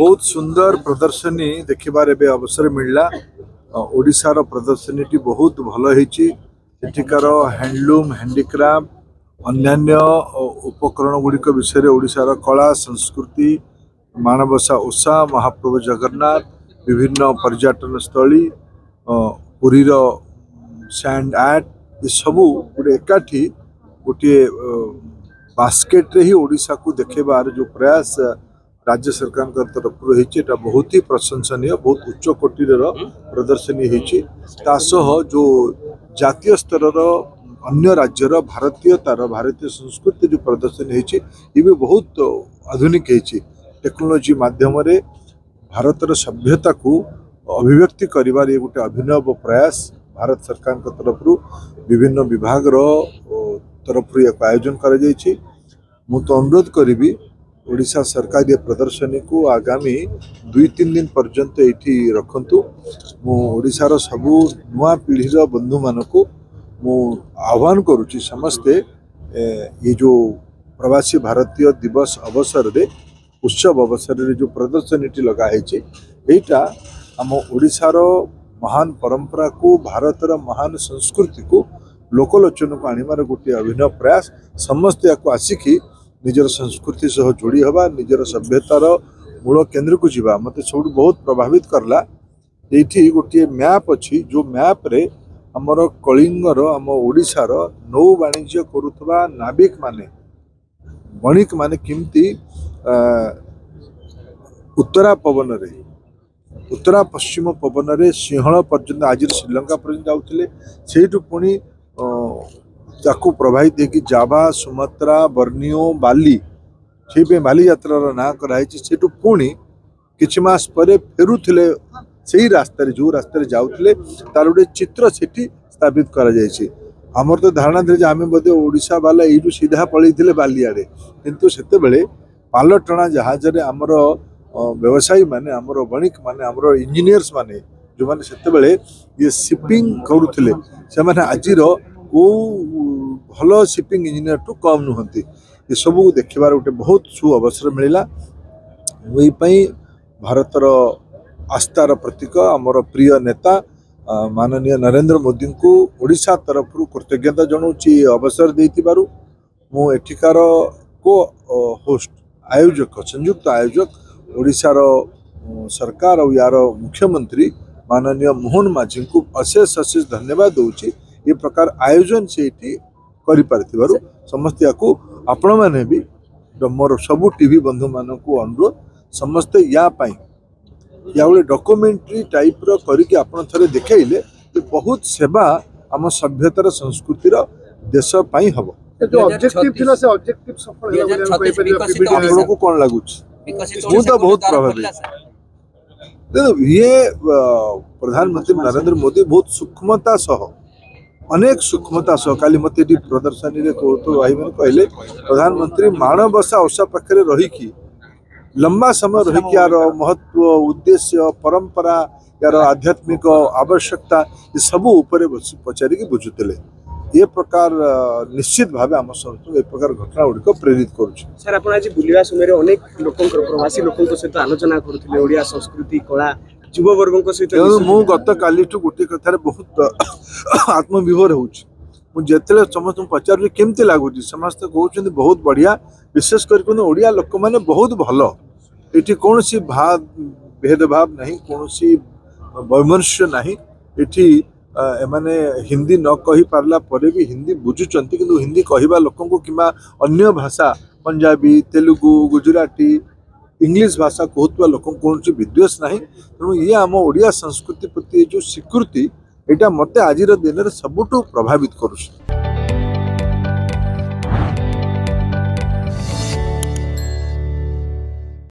बहुत सुंदर प्रदर्शनी देखिबार एबे अवसर मिलला। ओडिशार प्रदर्शनी टी बहुत भल होईची। एଠିକାର हैंडलूम हैंडीक्राफ्ट अन्यान्य उपकरण गुड़िक विषय ओडिशार कला संस्कृति माणबसा ओषा महाप्रभु जगन्नाथ विभिन्न पर्यटन स्थली पुरीर सैंड आर्ट ये सबू गोटे एकाठी गोटे बास्केट रे ही ओडिशा को देखेबार जो प्रयास राज्य सरकार तरफ रही बहुत ही प्रशंसनीय बहुत उच्च कोटीर प्रदर्शनी होती। जो जातीय स्तर अन्य राज्यर भारतीय संस्कृति जो प्रदर्शनी होती ये भी बहुत आधुनिक होती। टेक्नोलोजी माध्यम भारतर सभ्यता को अभिव्यक्ति करिबार ये गोटे अभिनव प्रयास भारत सरकार तरफ विभिन्न विभाग तरफ आयोजन कर तो अनुरोध करी ओडिशा सरकार ये प्रदर्शनी को आगामी 2-3 दिन पर्यंत ये रखंतु। मु ओडिशार सबू नुआ पीढ़ीर बंधु मान को मु आह्वान करुच्ची समस्ते ये जो प्रवासी भारतीय दिवस अवसर रे उत्सव अवसर रे जो प्रदर्शनी लगाई एटा आम ओडिशार महान परंपरा को भारतर महान संस्कृति को लोकलोचन को आनिमार गोटे अभिनव प्रयास समस्ते या आसिकी निजर संस्कृति सह जोड़ी हवा निजर सभ्यतार मूल केन्द्र को जीवा मते सब बहुत प्रभावित करला। ये गोटे मैप अच्छी जो मैप रे हमर कलिंगर आम ओडिशार नौ वाणिज्य करुवा नाविक माने वणिक माने किमती उत्तरा पवन रे उत्तरा पश्चिम पवन रे सिंहल पर्यंत आज श्रीलंका पर्यंत जाउथिले सेठु पुणी ताकू प्रभावित देखिए जावा सुमात्रा बर्नियो बाली से बाली यात्रार ना कराई सेठु पुणी किछि मास परे फेरुथिले सही रास्ता रे जो रास्ता रे जाउथिले तार गोटे चित्र सेठी स्थापित करा जायछि। हमर तो धारणा थे आम बोधे ओडिशा वाला यू सीधा पलैथिले बालियाड़े किंतु सेते बेले पाल टणा जहाज रे हमर व्यवसायी माने हमर वणिक माने हमर इंजीनियर्स माने जो माने सेते बेले ये शिपिंग करुथिले से माने आजिर को भल शिपिंग इंजीनियर टू कम नुहंती ये सब देखबार गोटे बहुत सु अवसर मिलला। वही भारतर आस्थार प्रतीक आमर प्रिय नेता माननीय नरेंद्र मोदी को ओडिशा तरफ कृतज्ञता जनाऊँगी अवसर देथिबारु। मु एठिकार को होस्ट आयोजक संयुक्त आयोजक ओडिशार सरकार और यार मुख्यमंत्री माननीय मोहन माझी को अशेष अशेष धन्यवाद दूची। ये प्रकार आयोजन से करि पारथिबारु समस्त याकू आपण माने भी मोर सबु टीवी बंधु मान को अनुरोध समस्ते या गोटे डॉक्यूमेंट्री टाइप रो करिके आपण थरे देखाइले तो बहुत सेवा आम सभ्यतार संस्कृतिर देश पाई हबो। जो ऑब्जेक्टिव थिला से ऑब्जेक्टिव सफल होला आपन को कोन लागुछ मु तो बहुत प्रभावित ये प्रधानमंत्री नरेंद्र मोदी बहुत सूक्ष्मता सह अनेक सूक्ष्मता सह काली मत प्रदर्शनी रे तो भाई मैंने कहले प्रधानमंत्री माणबसा ओषा पाखे रही लंबा समय रही यार महत्व उद्देश्य परंपरा यार आध्यात्मिक आवश्यकता ये सब ऊपर पचारिक बुझुते ये प्रकार निश्चित भाव आम समस्त ए प्रकार घटना गुड़िक प्रेरित करुच्छे। सर आप आज बुलवा समय अनेक लोक प्रवासी लोक सहित आलोचना करुले ओडिया संस्कृति कला युववर्ग सहित मु गत काली गोटे कथार बहुत आत्मविभोर होते समस्त पचार केमती लगुच समस्त कहते बहुत बढ़िया विशेष कर ओडिया लोक मैंने बहुत भल ये कौन सी भेदभाव नहीं कौन सी वैमनस्य नहीं ये एमाने हिंदी न कही पारला परे भी हिंदी बुझुचंती किंतु हिंदी कहवा लोकों को किंबा अन्य भाषा पंजाबी तेलुगु गुजराती इंग्लिश भाषा कहूवा लोक कौन विद्वेष ना तेणु ये आम ओडिया संस्कृति प्रति जो स्वीकृति यहाँ मत आज दिन में सबुठ प्रभावित करुछ।